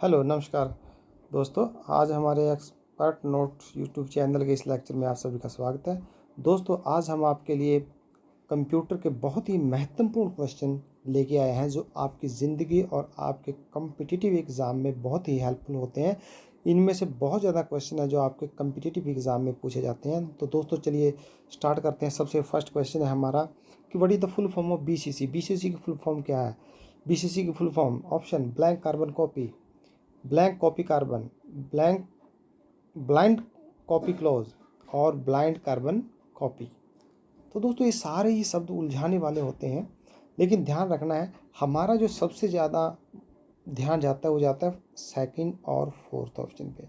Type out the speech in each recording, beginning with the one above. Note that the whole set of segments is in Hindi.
हेलो नमस्कार दोस्तों। आज हमारे एक्सपर्ट नोट्स यूट्यूब चैनल के इस लेक्चर में आप सभी का स्वागत है। दोस्तों आज हम आपके लिए कंप्यूटर के बहुत ही महत्वपूर्ण क्वेश्चन लेके आए हैं जो आपकी ज़िंदगी और आपके कॉम्पिटिटिव एग्ज़ाम में बहुत ही हेल्पफुल होते हैं। इनमें से बहुत ज़्यादा क्वेश्चन है जो आपके कॉम्पिटिटिव एग्ज़ाम में पूछे जाते हैं। तो दोस्तों चलिए स्टार्ट करते हैं। सबसे फर्स्ट क्वेश्चन है हमारा कि what is the full form of BCC। BCC की फुल फॉर्म क्या है? BCC की full form option blank carbon copy, blank copy carbon, blank blind copy close और ब्लाइंड कार्बन कॉपी। तो दोस्तों ये सारे ही शब्द उलझाने वाले होते हैं, लेकिन ध्यान रखना है हमारा जो सबसे ज़्यादा ध्यान जाता है वो जाता है सेकंड और फोर्थ ऑप्शन पे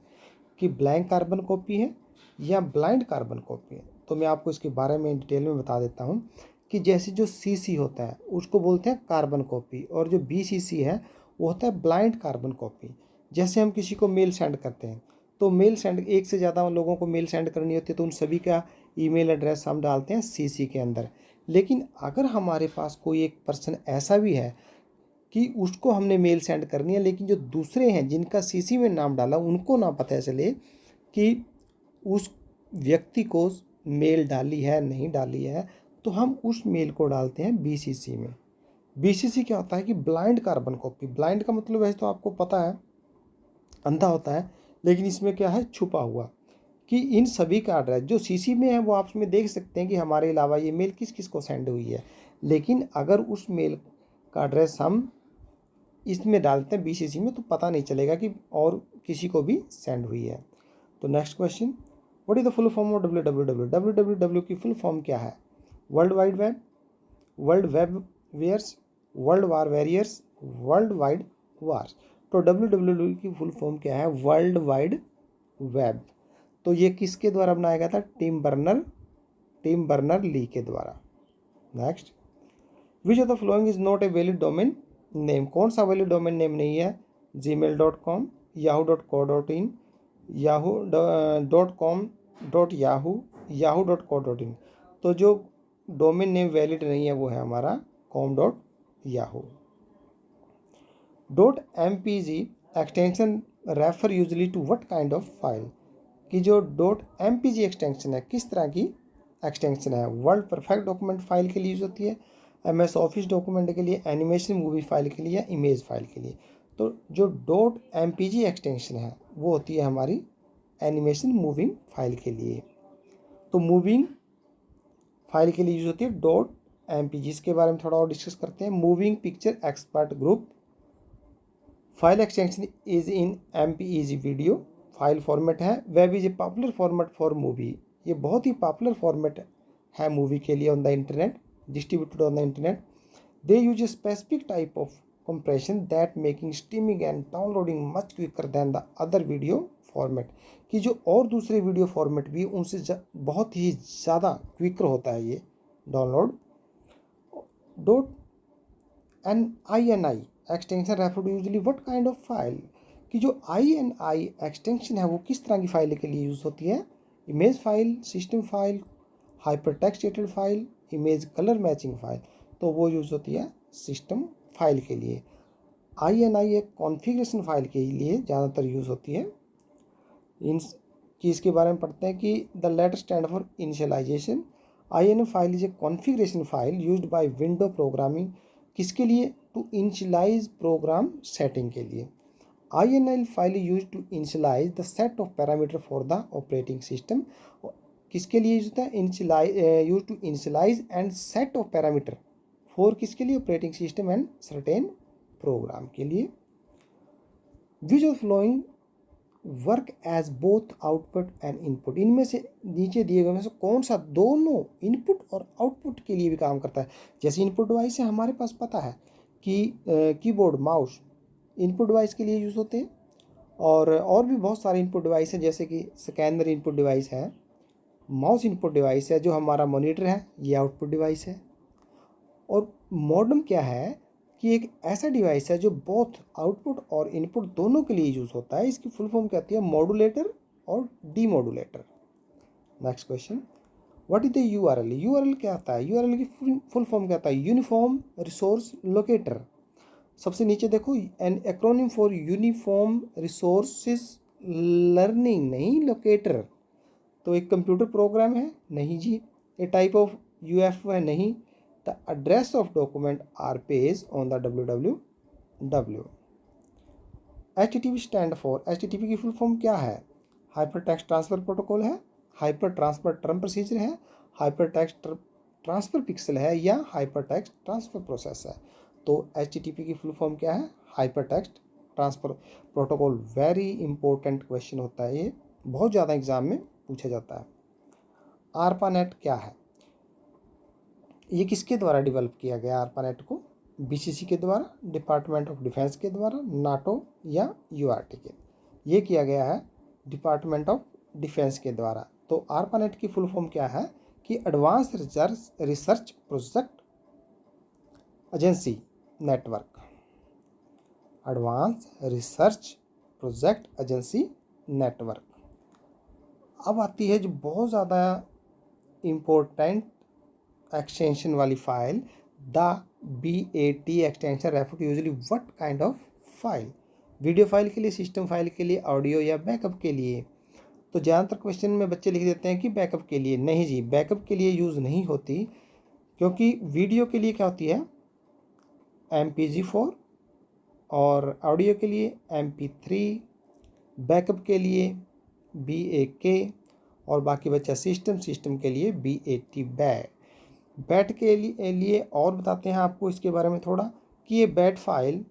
कि ब्लैंक कार्बन कॉपी है या ब्लाइंड कार्बन कॉपी है। तो मैं आपको इसके बारे में डिटेल में बता देता हूँ कि जैसे जो CC होता है उसको बोलते हैं कार्बन कॉपी और जो BCC है वो होता है ब्लाइंड कार्बन कॉपी। जैसे हम किसी को मेल सेंड करते हैं तो मेल सेंड एक से ज़्यादा लोगों को मेल सेंड करनी होती है तो उन सभी का ईमेल एड्रेस हम डालते हैं CC के अंदर। लेकिन अगर हमारे पास कोई एक पर्सन ऐसा भी है कि उसको हमने मेल सेंड करनी है लेकिन जो दूसरे हैं जिनका CC में नाम डाला उनको ना पता चले कि उस व्यक्ति को मेल डाली है नहीं डाली है, तो हम उस मेल को डालते हैं BCC में। BCC क्या होता है कि ब्लाइंड कार्बन कॉपी। ब्लाइंड का मतलब वैसे तो आपको पता है अंधा होता है, लेकिन इसमें क्या है छुपा हुआ कि इन सभी का एड्रेस जो CC में है वो आप उसमें देख सकते हैं कि हमारे अलावा ये मेल किस किस को सेंड हुई है। लेकिन अगर उस मेल का एड्रेस हम इसमें डालते हैं BCC में तो पता नहीं चलेगा कि और किसी को भी सेंड हुई है। तो next question, what is the full form of www। www की फुल फॉर्म क्या है? World wide web, world web wares, world war warriors, world wide wars. तो www की फुल फॉर्म क्या है? World wide web. तो ये किसके द्वारा बनाया गया था? टिम बर्नर ली के द्वारा। Next, which of the following is not a valid domain name. कौन सा वैलिड डोमेन नेम नहीं है? gmail.com, yahoo.co.in, yahoo.com.yahoo, yahoo.co.in। तो जो डोमेन नेम वैलिड नहीं है वो है हमारा com.yahoo। .mpg extension refer usually to what kind of file. कि जो .mpg एक्सटेंशन है किस तरह की एक्सटेंशन है? वर्ल्ड परफेक्ट डॉक्यूमेंट फाइल के लिए यूज़ होती है, MS ऑफिस डॉक्यूमेंट के लिए, एनिमेशन मूवी फाइल के लिए या इमेज फाइल के लिए। तो जो .mpg एक्सटेंशन है वो होती है हमारी एनिमेशन मूविंग फाइल के लिए। तो मूविंग फाइल के लिए यूज़ होती है .mpg। इसके बारे में थोड़ा और डिस्कस करते हैं। Moving picture expert group file extension is in MPEG video file format है। Web is a popular format for movie. ये बहुत ही पॉपुलर फॉर्मेट है मूवी के लिए on the internet, distributed on the internet. They use a specific type of compression that making streaming and downloading much quicker than the other video format. कि जो और दूसरे वीडियो फॉर्मेट भी उनसे बहुत ही ज़्यादा क्विकर होता है ये download. .INI extension refer to usually what kind of file. कि जो INI एक्सटेंशन है वो किस तरह की फाइल के लिए यूज़ होती है? Image file, system file, hyper text edited file, image colour matching file. तो वो यूज़ होती है सिस्टम फाइल के लिए। INI एक कॉन्फ़िगरेशन फाइल के लिए ज़्यादातर यूज़ होती है। इन कि इसके बारे में पढ़ते हैं कि the letter stand for initialization. INI file is a configuration file used by window programming. किसके लिए? टू इनिशियलाइज प्रोग्राम सेटिंग के लिए। INI file use to initialize the set of parameter for the operating system. किसके लिए यूज होता है? Use to initialize and set of parameter for किसके लिए? Operating system and certain program के लिए। Which of following work as both output and input. इनमें से नीचे दिए गए में से कौन सा दोनों इनपुट और आउटपुट के लिए भी काम करता है? जैसे इनपुट डिवाइस है हमारे पास पता है कि कीबोर्ड माउस इनपुट डिवाइस के लिए यूज़ होते हैं, और भी बहुत सारे इनपुट डिवाइस हैं जैसे कि स्कैनर इनपुट डिवाइस है, माउस इनपुट डिवाइस है, जो हमारा मॉनिटर है ये आउटपुट डिवाइस है। और मॉडेम क्या है कि एक ऐसा डिवाइस है जो बोथ आउटपुट और इनपुट दोनों के लिए यूज़ होता है। इसकी फुल फॉर्म क्या होती है? मॉडुलेटर और demodulator. Next question, what is the URL। क्या होता है? URL की फुल फॉर्म क्या होता है? Uniform resource locator. सबसे नीचे देखो, an acronym for uniform resources learning, नहीं लोकेटर। तो एक कंप्यूटर प्रोग्राम है, नहीं जी। ए टाइप ऑफ यूएफओ है, नहीं। The address of document or page on the www। HTTP stand for, HTTP की फुल फॉर्म क्या है? हाइपर टेक्स्ट ट्रांसफर प्रोटोकॉल है, हाइपर ट्रांसफर टर्म प्रोसीजर है, हाइपर टेक्स्ट ट्रांसफर पिक्सल है, या हाइपर टेक्स्ट ट्रांसफर प्रोसेस है। तो HTTP की फुल फॉर्म क्या है? Hyper text transfer protocol. Very important question होता है ये, बहुत ज़्यादा एग्जाम में पूछा जाता है। ARPANET क्या है? ये किसके द्वारा डेवलप किया गया ARPANET को? BCC के द्वारा, डिपार्टमेंट ऑफ डिफेंस के द्वारा, नाटो या URT के? ये किया गया है डिपार्टमेंट ऑफ डिफेंस के द्वारा। तो ARPANET की फुल फॉर्म क्या है कि advance research project agency network. Advance research project agency network. अब आती है जो बहुत ज़्यादा इम्पोर्टेंट एक्सटेंशन वाली file, the BAT extension refer to usually what kind of file? Video file के लिए, सिस्टम फाइल के लिए, ऑडियो या बैकअप के लिए? तो ज़्यादातर क्वेश्चन में बच्चे लिख देते हैं कि बैकअप के लिए। नहीं जी, बैकअप के लिए यूज़ नहीं होती, क्योंकि वीडियो के लिए क्या होती है? MPG4, और ऑडियो के लिए MP3, बैकअप के लिए BAK, और बाकी बच्चा सिस्टम के लिए BAT बैट के लिए और बताते हैं आपको इसके बारे में थोड़ा, कि ये bat file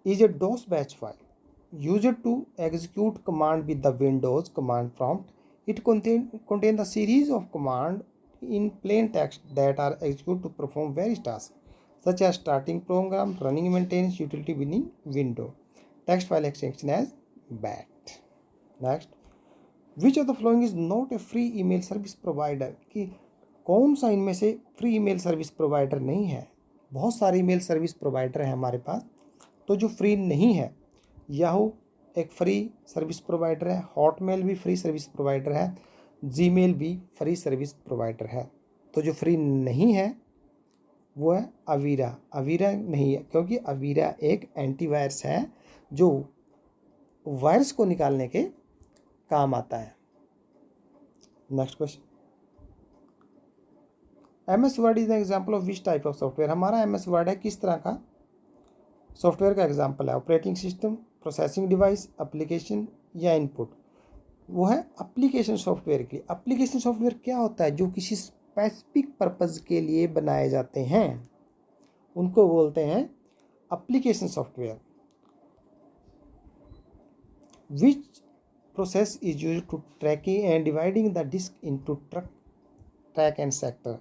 is a DOS batch file used to execute command with the windows command prompt. It contain the series of command in plain text that are executed to perform various tasks such as starting program, running maintenance, utility within window. Text file extension as BAT. Next, which of the following is not a free email service provider? कि कौन सा इनमें से फ्री ईमेल सर्विस प्रोवाइडर नहीं है? बहुत सारे ईमेल सर्विस प्रोवाइडर हैं हमारे पास, तो जो फ्री नहीं है, याहू एक फ्री सर्विस प्रोवाइडर है, हॉटमेल भी फ्री सर्विस प्रोवाइडर है, जीमेल भी फ्री सर्विस प्रोवाइडर है। तो जो फ्री नहीं है वो है अवीरा। अवीरा नहीं है, क्योंकि अवीरा एक एंटीवायरस है जो वायरस को निकालने के काम आता है। Next question, MS word is the example of which type of software? हमारा MS वर्ड है किस तरह का सॉफ्टवेयर का एग्जाम्पल है? Operating system, processing device, application या इनपुट? वो है एप्लीकेशन सॉफ्टवेयर के लिए। एप्लीकेशन सॉफ्टवेयर क्या होता है? जो किसी स्पेसिफिक पर्पज़ के लिए बनाए जाते हैं, उनको बोलते हैं application software. Which process is used to tracking and dividing the disk into track and sector?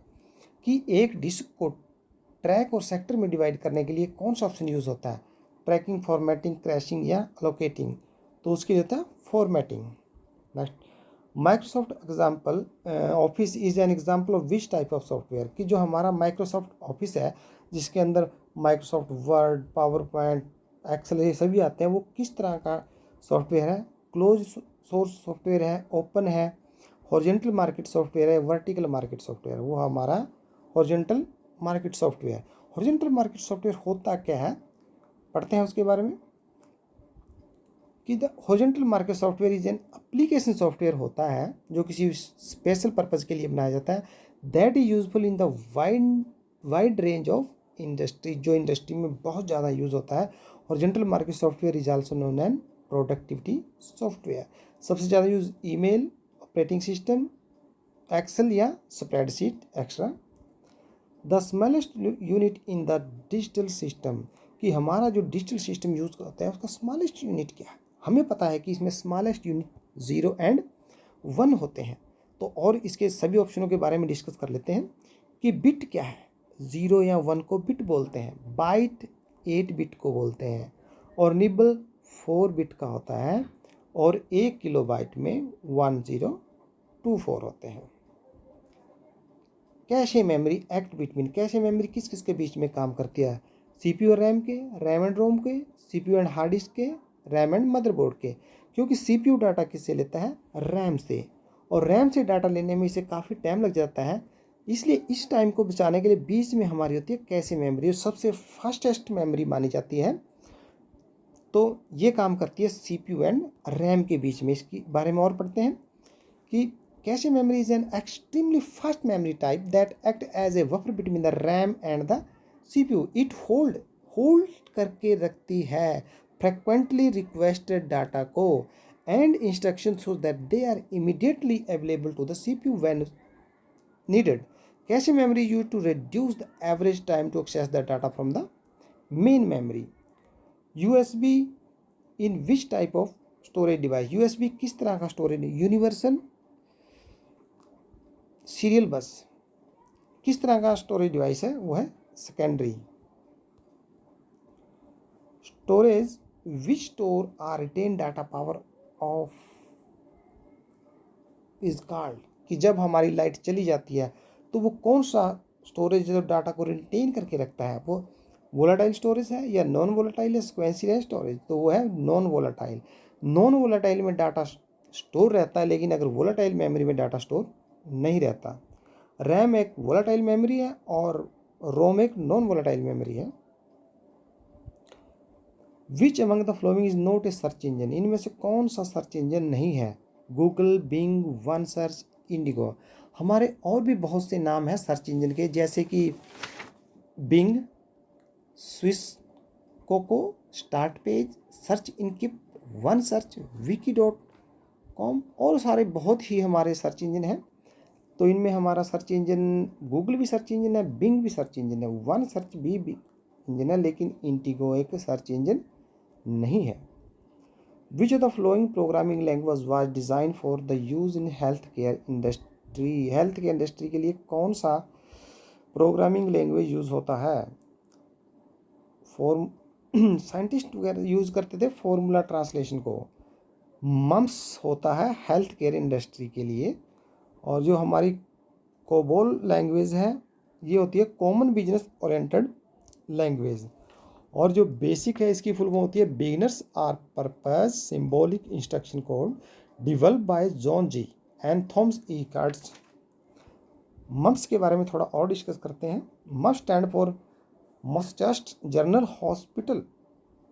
कि एक डिस्क को ट्रैक और सेक्टर में डिवाइड करने के लिए कौन सा ऑप्शन यूज़ होता है? ट्रैकिंग, फॉर्मेटिंग, क्रैशिंग या अलोकेटिंग? तो उसके लिए होता है formatting. Next, Microsoft example office is an example of which type of software? कि जो हमारा माइक्रोसॉफ्ट ऑफिस है, जिसके अंदर Microsoft word, PowerPoint, excel ये सभी आते हैं, वो किस तरह का सॉफ्टवेयर है? क्लोज सोर्स सॉफ्टवेयर है, ओपन है, हॉरिजॉन्टल मार्केट सॉफ्टवेयर है, वर्टिकल मार्केट सॉफ्टवेयर? वो हमारा horizontal market software. Horizontal market software होता क्या है, पढ़ते हैं उसके बारे में। कि the horizontal market software is an application software होता है जो किसी स्पेशल पर्पज़ के लिए बनाया जाता है, that is useful in the wide range of industry, जो इंडस्ट्री में बहुत ज़्यादा यूज़ होता है। Horizontal market software is also known an productivity software. सबसे ज़्यादा use email, operating system, Excel या spreadsheet extra. The smallest unit in the digital system, कि हमारा जो डिजिटल सिस्टम यूज़ करता है उसका स्मॉलेस्ट यूनिट क्या है? हमें पता है कि इसमें स्मॉलेस्ट यूनिट 0 एंड 1 होते हैं। तो और इसके सभी ऑप्शनों के बारे में डिस्कस कर लेते हैं कि बिट क्या है? 0 या 1 को बिट बोलते हैं, बाइट 8 बिट को बोलते हैं, और निबल 4 बिट का होता है, और 1 किलोबाइट में 1024 होते हैं। Cache memory act between, cache memory किस किस के बीच में काम करती है? CPU और रैम के, रैम एंड रोम के, CPU एंड हार्ड डिस्क के, रैम एंड मदरबोर्ड के। क्योंकि CPU डाटा किससे लेता है? रैम से, और रैम से डाटा लेने में इसे काफ़ी टाइम लग जाता है, इसलिए इस टाइम को बचाने के लिए बीच में हमारी होती है कैशे मेमोरी, जो सबसे फास्टेस्ट मेमोरी मानी जाती है। तो ये काम करती है CPU एंड रैम के बीच में। इसके बारे में और पढ़ते हैं कि cache memory is an extremely fast memory type that act as a buffer between the RAM and the CPU। It hold करके रखती है फ्रिक्वेंटली रिक्वेस्टेड डाटा को and instruction so that they are immediately available to the CPU when needed. Cache memory used to reduce the average time to access the data from the main memory. USB in which type of storage device? USB किस तरह का स्टोरेज? यूनिवर्सल सीरियल बस किस तरह का स्टोरेज डिवाइस है? वो है secondary storage which store or retain data power off is called, कि जब हमारी लाइट चली जाती है तो वो कौन सा स्टोरेज जो डाटा को रिटेन करके रखता है, वो वोलाटाइल स्टोरेज है या नॉन वोलाटाइल है सिक्वेंशियल स्टोरेज? तो वो है नॉन वोलाटाइल। नॉन वोलाटाइल में डाटा स्टोर रहता है, लेकिन अगर वोलाटाइल मेमोरी में डाटा स्टोर नहीं रहता। रैम एक वोलाटाइल मेमोरी है और रोम एक नॉन वोलाटाइल मेमोरी है। Which among the following is not a search engine? इनमें से कौन सा सर्च इंजन नहीं है? Google, Bing, one search, IndiGo. हमारे और भी बहुत से नाम हैं सर्च इंजन के, जैसे कि Bing, Swisscows, Startpage, search encrypt, one search, wiki.com और सारे बहुत ही हमारे सर्च इंजन हैं। तो इनमें हमारा सर्च इंजन गूगल भी सर्च इंजन है, बिंग भी सर्च इंजन है, वन सर्च भी इंजन है, लेकिन इंडिगो एक सर्च इंजन नहीं है। Which of the following programming language was designed for the use in healthcare industry? Health care industry के लिए कौन सा प्रोग्रामिंग लैंग्वेज यूज़ होता है? साइंटिस्ट वगैरह यूज़ करते थे फॉर्मूला ट्रांसलेशन को। मम्स होता है हेल्थ केयर इंडस्ट्री के लिए। और जो हमारी कोबोल लैंग्वेज है ये होती है कॉमन बिजनेस ओरिएंटेड लैंग्वेज। और जो बेसिक है इसकी फुल फॉर्म होती है beginners all purpose symbolic instruction code developed by John G and Thomas E Kurtz. MUMPS के बारे में थोड़ा और डिस्कस करते हैं। MUMPS stand for Massachusetts general hospital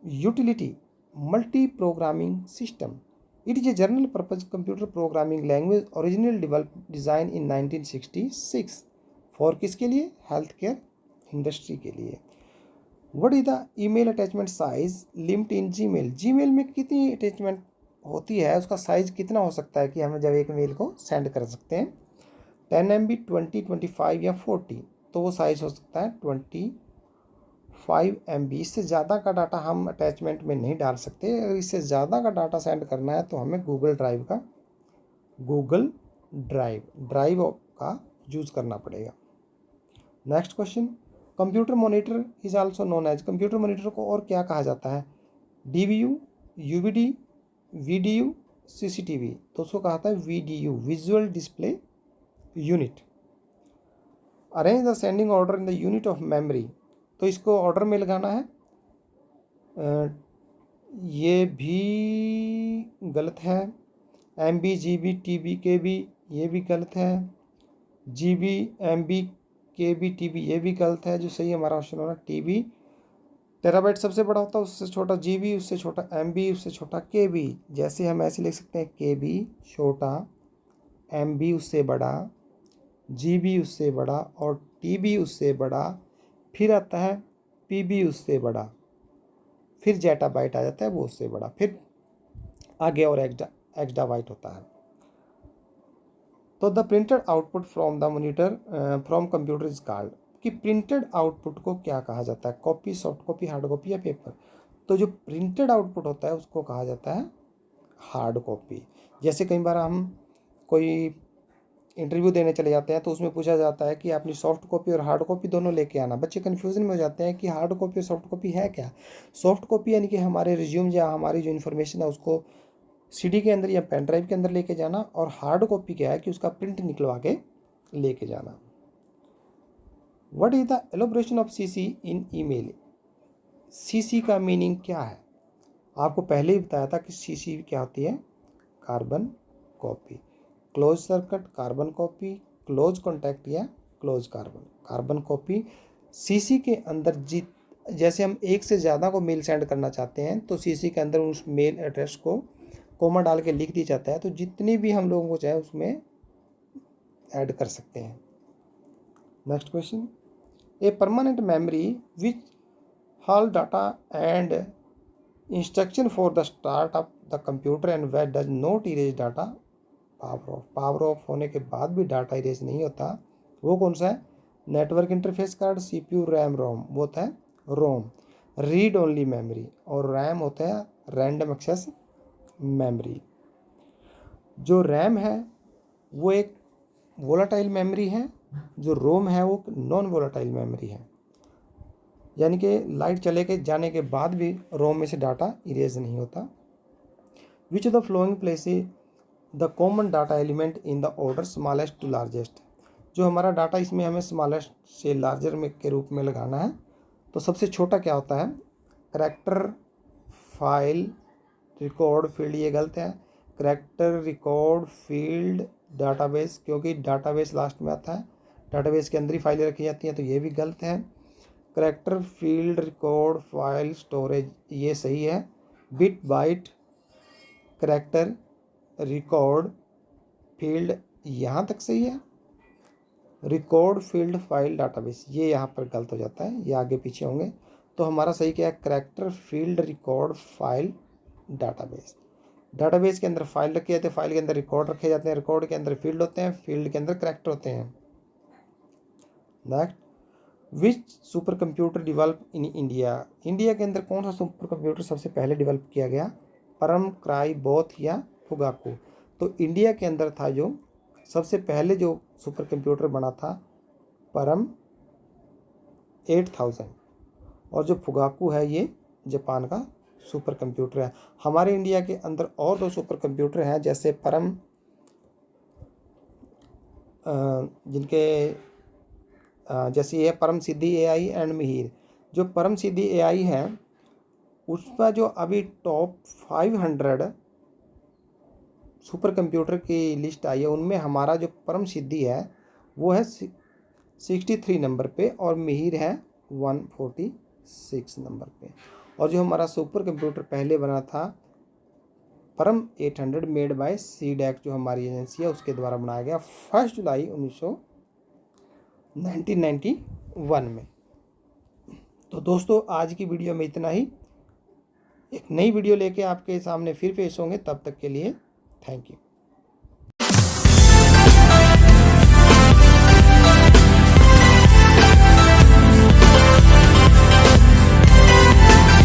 utility multi programming system. It is a general purpose computer programming language original develop design in 1966 for किसके लिए? हेल्थ केयर इंडस्ट्री के लिए। What is the email attachment size limit in Gmail? Gmail में कितनी अटैचमेंट होती है, उसका साइज़ कितना हो सकता है कि हम जब एक मेल को सेंड कर सकते हैं? 10 MB, 20, 25 या 40? तो वो साइज़ हो सकता है 25 MB। इससे ज़्यादा का डाटा हम अटैचमेंट में नहीं डाल सकते। अगर इससे ज़्यादा का डाटा सेंड करना है तो हमें गूगल ड्राइव का यूज़ करना पड़ेगा। Next question, computer monitor is also known as. Computer monitor को और क्या कहा जाता है? DVU, UVD, VDU, CCTV। तो उसको कहा था VDU, visual display unit. Arrange the sending order in the unit of memory. तो इसको ऑर्डर में लगाना है। ये भी गलत है। MB, GB, TB, KB ये भी गलत है। GB, MB, KB, TB ये भी गलत है। जो सही हमारा ऑप्शन होगा TB। टेराबाइट सबसे बड़ा होता है, उससे छोटा GB, उससे छोटा MB, उससे छोटा KB। जैसे हम ऐसे लिख सकते हैं KB छोटा, MB उससे बड़ा, GB उससे बड़ा और TB उससे बड़ा, फिर आता है PB उससे बड़ा, फिर जेटाबाइट आ जाता है वो उससे बड़ा, फिर आगे और एक्सडाबाइट होता है। तो the printed output from the monitor from computer is called, कि प्रिंटेड आउटपुट को क्या कहा जाता है? Copy, soft copy, hard copy या पेपर? तो जो प्रिंटेड आउटपुट होता है उसको कहा जाता है हार्ड कॉपी। जैसे कई बार हम कोई इंटरव्यू देने चले जाते हैं तो उसमें पूछा जाता है कि आपने सॉफ्ट कॉपी और हार्ड कॉपी दोनों लेके आना। बच्चे कन्फ्यूजन में हो जाते हैं कि हार्ड कॉपी और सॉफ्ट कॉपी है क्या। सॉफ्ट कॉपी यानी कि हमारे रिज्यूम या हमारी जो इन्फॉर्मेशन है उसको CD के अंदर या पेन ड्राइव के अंदर लेके जाना, और हार्ड कॉपी क्या है कि उसका प्रिंट निकलवा के लेके जाना। What is the elaboration of CC in email? CC का मीनिंग क्या है? आपको पहले ही बताया था कि CC क्या होती है? Carbon copy. Close circuit carbon copy, close contact या close carbon. Carbon copy CC के अंदर जैसे हम एक से ज़्यादा को मेल सेंड करना चाहते हैं तो सीसी के अंदर उस मेल एड्रेस को कोमा डाल के लिख दिया जाता है, तो जितनी भी हम लोगों को चाहे उसमें ऐड कर सकते हैं। Next question, a permanent memory which hold data and instruction for the start of the computer and wait does not erase data power off. Power off होने के बाद भी डाटा इरेज नहीं होता, वो कौन सा है? Network interface card, CPU, RAM, ROM. वो होता है रोम। रीड ओनली मेमोरी, और रैम होता है रैंडम एक्सेस मेमोरी। जो रैम है वो एक वोलाटाइल मेमोरी है, जो रोम है वो नॉन वोलाटाइल मेमोरी है, यानी कि लाइट चले के जाने के बाद भी रोम में से डाटा इरेज नहीं होता। Which of the following places the common data element in the order smallest to largest. जो हमारा डाटा इसमें हमें स्मॉलेस्ट से लार्जर में के रूप में लगाना है, तो सबसे छोटा क्या होता है? Character, file, record, field. ये गलत है। करैक्टर, रिकॉर्ड, फील्ड, डाटाबेस, क्योंकि डाटाबेस लास्ट में आता है, डाटाबेस के अंदर ही फाइलें रखी जाती हैं, तो ये भी गलत है। Character, field, record, file, storage, ये सही है। Bit, byte, character, record, field, यहाँ तक सही है। रिकॉर्ड, फील्ड, फाइल, डाटाबेस, ये यहाँ पर गलत हो जाता है, ये आगे पीछे होंगे। तो हमारा सही क्या है? Character, field, record, file, database. Database के अंदर फाइल रखे जाते हैं, फाइल के अंदर रिकॉर्ड रखे जाते हैं, रिकॉर्ड के अंदर फील्ड होते हैं, फील्ड के अंदर करैक्टर होते हैं। Next, which super computer develop in India. India के अंदर कौन सा सुपर कंप्यूटर सबसे पहले डिवेल्प किया गया? परम, क्राई, बोथ या फुगाकू। तो इंडिया के अंदर था जो सबसे पहले जो सुपर कंप्यूटर बना था परम 8000, और जो फुगाकू है ये जापान का सुपर कंप्यूटर है। हमारे इंडिया के अंदर और दो सुपर कंप्यूटर हैं, जैसे परम जैसे ये परम सिद्धि एआई एंड मिहिर। जो परम सिद्धि एआई है उसका जो अभी टॉप 500 सुपर कंप्यूटर की लिस्ट आई है, उनमें हमारा जो परम सिद्धि है वो है 63 नंबर पे, और मिहिर है 146 नंबर पे। और जो हमारा सुपर कंप्यूटर पहले बना था परम 800 मेड बाय सीडैक, जो हमारी एजेंसी है उसके द्वारा बनाया गया 1 जुलाई 1991 में। तो दोस्तों आज की वीडियो में इतना ही। एक नई वीडियो लेके आपके सामने फिर पेश होंगे, तब तक के लिए थैंक यू।